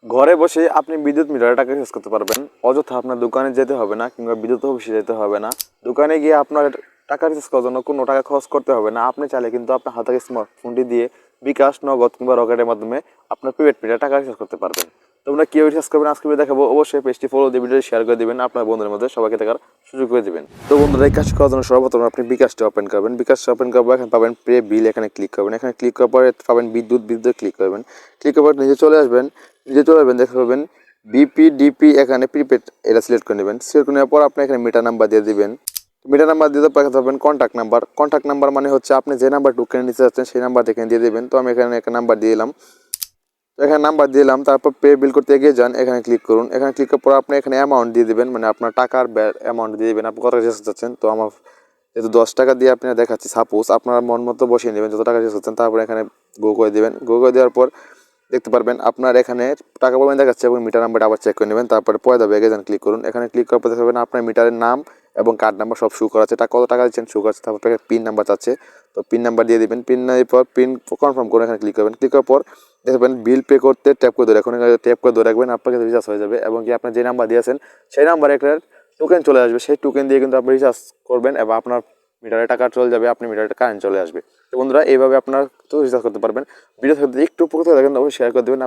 ঘরে বসে আপনি বিদ্যুৎ মিটারে টাকা রিচার্জ করতে পারবেন। অযথা আপনার দোকানে যেতে হবে না কিংবা বিদ্যুৎ অফিসে যেতে হবে না। দোকানে গিয়ে আপনার টাকা রিচার্জ করার জন্য কোনো টাকা খরচ করতে হবে না। আপনি চাইলে কিন্তু আপনার হাতের স্মার্টফোনটি দিয়ে বিকাশ, নগদ কিংবা রকেটের মাধ্যমে আপনার প্রিপেড মিটারে টাকা রিচার্জ করতে পারবেন। তোমরা কীভাবে রিচার্জ করবেন আজকে দেখাবো। অবশ্যই পেজটি ফলো দিয়ে ভিডিওটি শেয়ার করে দেবেন, আপনার বন্ধুদের মধ্যে সবাইকে দেখার সুযোগ করে দেবেন। তো বন্ধুরা, এই কাজ করার জন্য সর্বপ্রথম আপনি বিকাশটি ওপেন করবেন। বিকাশটি ওপেন করবো, এখানে পাবেন পে বিল, এখানে ক্লিক করবেন। এখানে ক্লিক করার পরে পাবেন বিদ্যুৎ ক্লিক করবেন। ক্লিক করার পর নিচে চলে আসবেন। দেখতে পাবেন বিপি, এখানে প্রিপেড এটা সিলেক্ট করে নেবেন। সিলেক্ট করে নেওয়ার পর আপনি এখানে মিটার নাম্বার দিয়ে দিবেন। মিটার নাম্বার দিয়ে দেওয়ার পর পাবেন কন্ট্যাক্ট নাম্বার মানে হচ্ছে আপনি যে নাম্বার টোকেন নিতে যাচ্ছেন সেই নাম্বার এখানে দিয়ে দেবেন। তো আমি এখানে একটা নাম্বার দিয়ে দিলাম। তো এখানে নাম্বার দিলাম, তারপর পে বিল করতে এগিয়ে যান, এখানে ক্লিক করুন। এখানে ক্লিক করার পর আপনি এখানে অ্যামাউন্ট দিয়ে দেবেন, মানে আপনার টাকার অ্যামাউন্ট দিয়ে দেবেন। আপনি কত টাকা রিচার্জ করতে চাচ্ছেন। তো আমার যেহেতু 10 টাকা দিয়ে আপনি দেখাচ্ছি, সাপোজ আপনার মন মতো বসিয়ে নেবেন যত টাকা রিচার্জ করছেন। তারপর এখানে গো করে দেবেন। গো করে দেওয়ার পর দেখতে পারবেন আপনার এখানে টাকা পাবেন দেখাচ্ছে এবং মিটার নাম্বারটা আবার চেক করে নেবেন। তারপরে পরে দেবে এগেজান ক্লিক করুন। এখানে ক্লিক করার পর দেখতে পাবেন আপনার মিটারের নাম এবং কার্ড নাম্বার সব শো করা আছে, কত টাকা দিচ্ছেন শো করা আছে। তারপর পিন নাম্বার চাচ্ছে, তো পিন নাম্বার দিয়ে দিবেন। পিন দেওয়ার পর পিন কনফার্ম করে এখানে ক্লিক করবেন। ক্লিক করার পর দেখতে পাবেন বিল পে করতে ট্যাপ করে ধরে, এখন ট্যাপ করে ধরে রাখবেন, আপনার কাছে রিচার্জ হয়ে যাবে। এবং কি আপনার যে নাম্বার দিয়েছেন সেই নাম্বারে একটা টোকেন চলে আসবে, সেই টোকেন দিয়ে কিন্তু আপনি রিচার্জ করবেন এবং আপনার মিটারে টাকা চলে যাবে, আপনি মিটারে কারেন্ট চলে আসবে। তো বন্ধুরা, এইভাবে আপনার তো রিচার্জ করতে পারবেন। ভিডিও থাকতে একটু উপকৃত থাকেন অবশ্যই শেয়ার করে দেবেন।